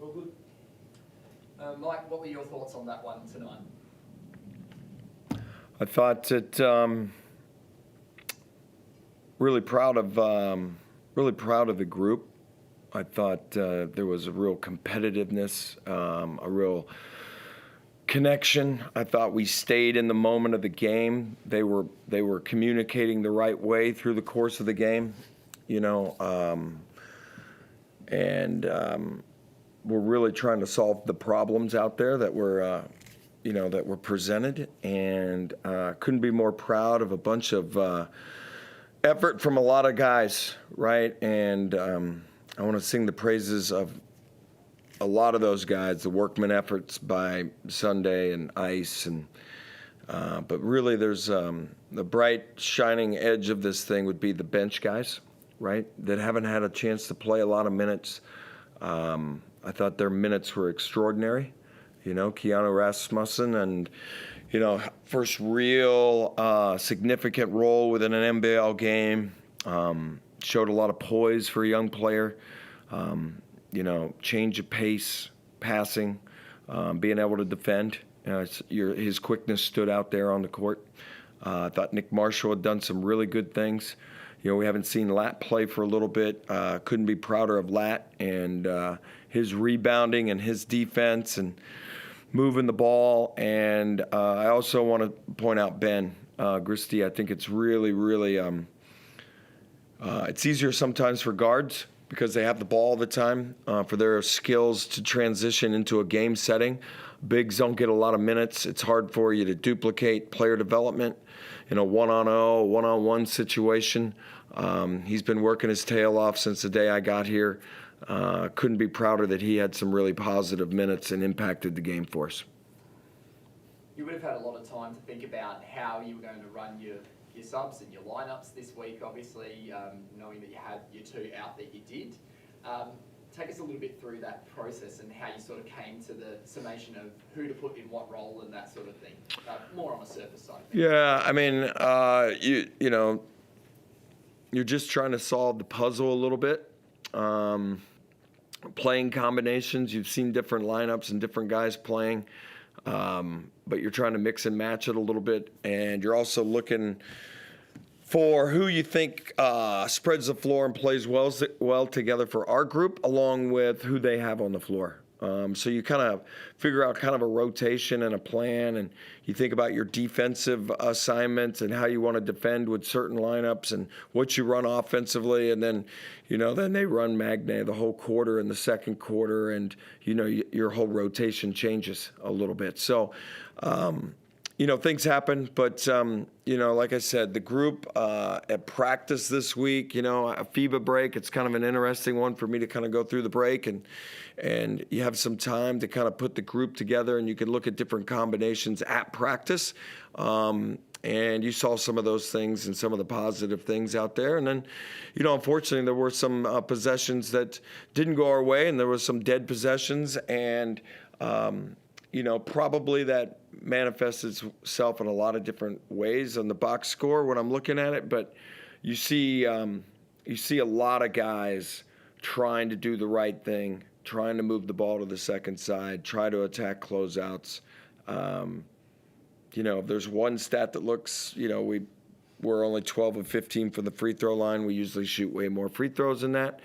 All good. Mike, what were your thoughts on that one tonight? I thought that really proud of the group. I thought there was a real competitiveness, a real connection. I thought we stayed in the moment of the game. They were communicating the right way through the course of the game, and we're really trying to solve the problems out there that were presented, and couldn't be more proud of a bunch of effort from a lot of guys, right? And I want to sing the praises of a lot of those guys, the workman efforts by Sunday and Ice, and but really there's the bright shining edge of this thing would be the bench guys, right, that haven't had a chance to play a lot of minutes. I thought their minutes were extraordinary. Keanu Rasmussen, and first real significant role within an NBL game. Showed a lot of poise for a young player. Change of pace, passing, being able to defend. His quickness stood out there on the court. I thought Nick Marshall had done some really good things. We haven't seen Lat play for a little bit. Couldn't be prouder of Lat and his rebounding and his defense and moving the ball. And I also want to point out Ben Gristy. I think it's really, really it's easier sometimes for guards because they have the ball all the time, for their skills to transition into a game setting. Bigs don't get a lot of minutes. It's hard for you to duplicate player development in a one-on-0, one-on-one situation. He's been working his tail off since the day I got here. Couldn't be prouder that he had some really positive minutes and impacted the game for us. You would have had a lot of time to think about how you were going to run your subs and your lineups this week, obviously, knowing that you had your two out that you did. Take us a little bit through that process and how you sort of came to the summation of who to put in what role and that sort of thing, more on the surface side. Yeah, I mean, you're just trying to solve the puzzle a little bit. Playing combinations, you've seen different lineups and different guys playing, but you're trying to mix and match it a little bit, and you're also looking for who you think spreads the floor and plays well together for our group, along with who they have on the floor. So you kind of figure out kind of a rotation and a plan, and you think about your defensive assignments and how you want to defend with certain lineups and what you run offensively, and then then they run Magne the whole quarter in the second quarter, and your whole rotation changes a little bit. So things happen, but like I said, the group at practice this week, a FIBA break, it's kind of an interesting one for me to kind of go through the break, and you have some time to kind of put the group together, and you can look at different combinations at practice. And you saw some of those things and some of the positive things out there. And then, unfortunately, there were some possessions that didn't go our way, and there was some dead possessions, and probably that manifests itself in a lot of different ways on the box score when I'm looking at it. But you see a lot of guys trying to do the right thing, trying to move the ball to the second side, try to attack closeouts. If there's one stat that looks, we're only 12 of 15 from the free throw line. We usually shoot way more free throws than that.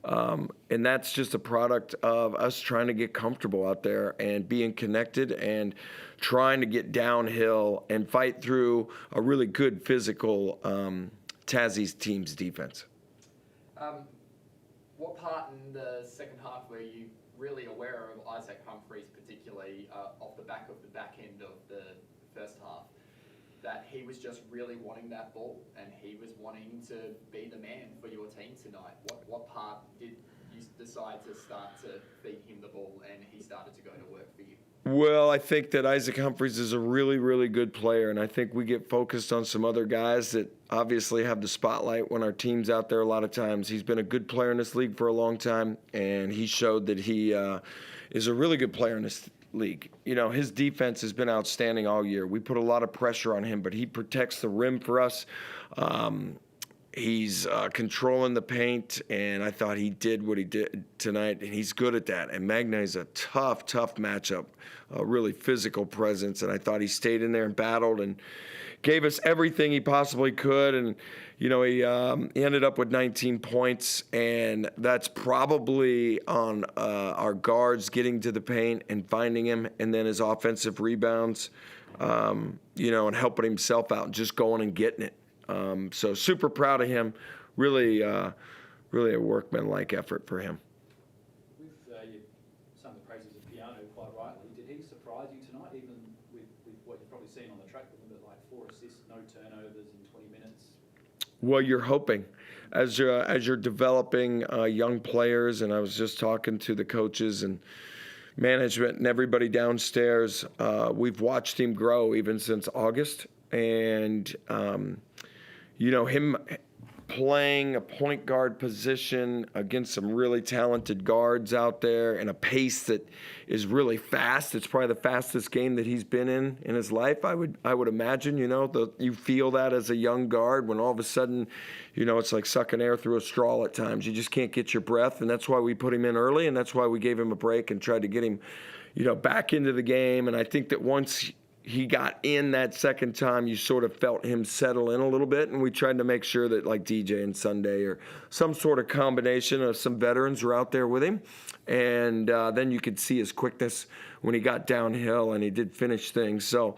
And that's just a product of us trying to get comfortable out there and being connected and trying to get downhill and fight through a really good physical Tassie's team's defense. What part in the second half were you really aware of Isaac Humphries, particularly off the back end of the first half, that he was just really wanting that ball and he was wanting to be the man for your team tonight? What part did you decide to start to feed him the ball and he started to go to work for you? Well, I think that Isaac Humphries is a really, really good player, and I think we get focused on some other guys that obviously have the spotlight when our team's out there a lot of times. He's been a good player in this league for a long time, and he showed that he is a really good player in this league. His defense has been outstanding all year. We put a lot of pressure on him, but he protects the rim for us. He's controlling the paint, and I thought he did what he did tonight, and he's good at that. And Magnay's a tough matchup, a really physical presence, and I thought he stayed in there and battled and gave us everything he possibly could. And, you know, he ended up with 19 points, and that's probably on our guards getting to the paint and finding him, and then his offensive rebounds, you know, and helping himself out and just going and getting it. So super proud of him. Really a workmanlike effort for him. With you sung the praises of Piano quite rightly. Did he surprise you tonight, even with what you've probably seen on the track with him, at like 4 assists, no turnovers in 20 minutes? Well, you're hoping as you're developing young players, and I was just talking to the coaches and management and everybody downstairs. We've watched him grow even since August, and you know, him playing a point guard position against some really talented guards out there and a pace that is really fast. It's probably the fastest game that he's been in his life. I would imagine, you know, you feel that as a young guard when all of a sudden, you know, it's like sucking air through a straw at times. You just can't get your breath, and that's why we put him in early, and that's why we gave him a break and tried to get him, you know, back into the game. And I think that once he got in that second time, you sort of felt him settle in a little bit, and we tried to make sure that like DJ and Sunday or some sort of combination of some veterans were out there with him. And then you could see his quickness when he got downhill, and he did finish things. So,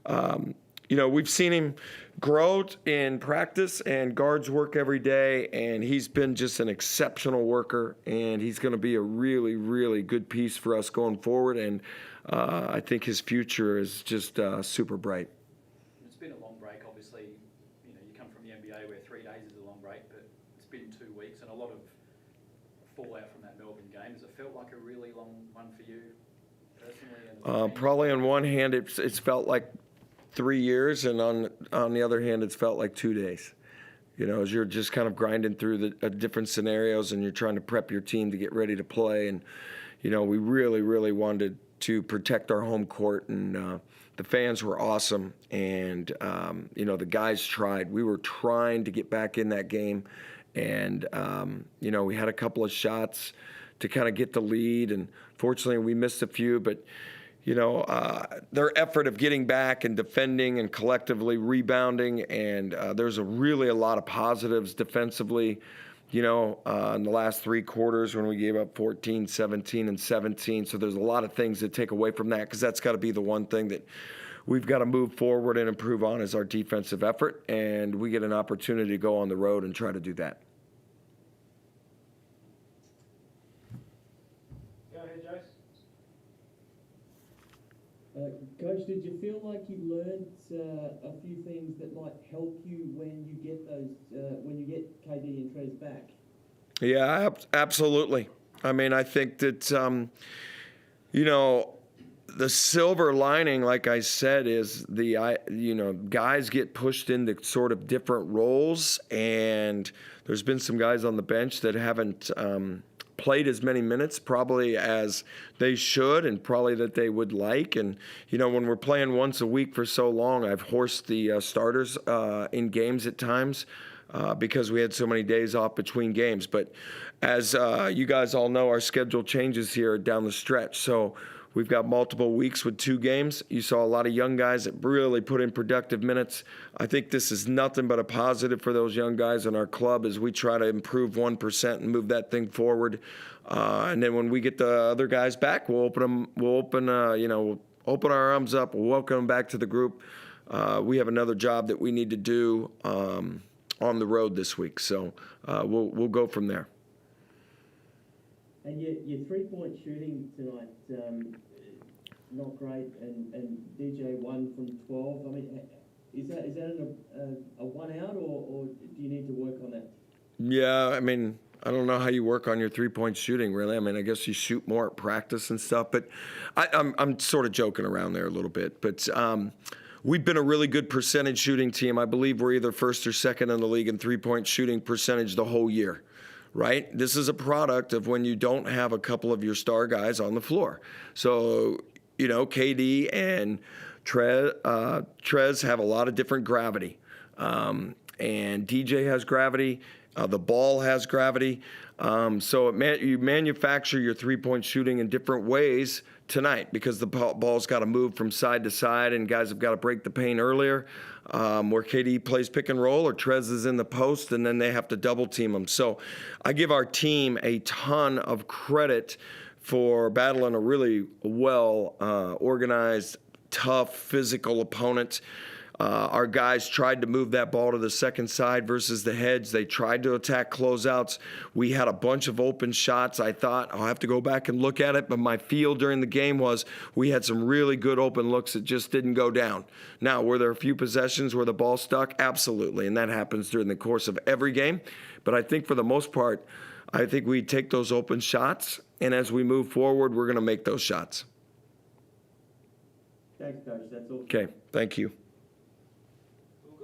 you know, we've seen him grow in practice, and guards work every day, and he's been just an exceptional worker, and he's going to be a really, really good piece for us going forward. And I think his future is just super bright. It's been a long break, obviously. You know, you come from the NBA where 3 days is a long break, but it's been 2 weeks and a lot of fallout from that Melbourne game. Has it felt like a really long one for you personally? Probably on one hand, it's felt like 3 years, and on the other hand, it's felt like 2 days. You know, as you're just kind of grinding through the different scenarios, and you're trying to prep your team to get ready to play. And, you know, we really, really wanted to protect our home court, and the fans were awesome, and you know, the guys tried. We were trying to get back in that game, and you know, we had a couple of shots to kind of get the lead, and fortunately we missed a few, but you know, their effort of getting back and defending and collectively rebounding, and there's really a lot of positives defensively. You know, in the last 3 quarters when we gave up 14, 17, and 17. So there's a lot of things that take away from that, because that's got to be the one thing that we've got to move forward and improve on is our defensive effort. And we get an opportunity to go on the road and try to do that. Go ahead, Jace. Coach, did you feel like you learned a few things that might help you when you get KD and Trez back? Yeah, absolutely. I mean, I think that you know, the silver lining, like I said, is you know, guys get pushed into sort of different roles, and there's been some guys on the bench that haven't played as many minutes probably as they should, and probably that they would like. And you know, when we're playing once a week for so long, I've horsed the starters in games at times because we had so many days off between games. But as you guys all know, our schedule changes here down the stretch, so we've got multiple weeks with 2 games. You saw a lot of young guys that really put in productive minutes. I think this is nothing but a positive for those young guys in our club as we try to improve 1% and move that thing forward. And then when we get the other guys back, we'll open our arms up. We'll welcome them back to the group. We have another job that we need to do on the road this week, so we'll go from there. And your 3-point shooting tonight, not great, and DJ 1 from 12. I mean, is that a 1 out, or do you need to work on that? Yeah, I mean, I don't know how you work on your 3-point shooting, really. I mean, I guess you shoot more at practice and stuff, but I'm sort of joking around there a little bit. But we've been a really good percentage shooting team. I believe we're either first or second in the league in 3-point shooting percentage the whole year. Right? This is a product of when you don't have a couple of your star guys on the floor. So, you know, KD and Trez have a lot of different gravity. and DJ has gravity. The ball has gravity. So you manufacture your three-point shooting in different ways tonight because the ball's got to move from side to side and guys have got to break the paint earlier, where KD plays pick and roll or Trez is in the post and then they have to double team them. So I give our team a ton of credit for battling a really well organized, tough, physical opponent. Our guys tried to move that ball to the second side versus the hedge. They tried to attack closeouts. We had a bunch of open shots. I thought, I'll have to go back and look at it, but my feel during the game was we had some really good open looks that just didn't go down. Now, were there a few possessions where the ball stuck? Absolutely, and that happens during the course of every game. But I think for the most part, I think we take those open shots, and as we move forward, we're going to make those shots. Thanks, Coach. That's all. Okay, thank you.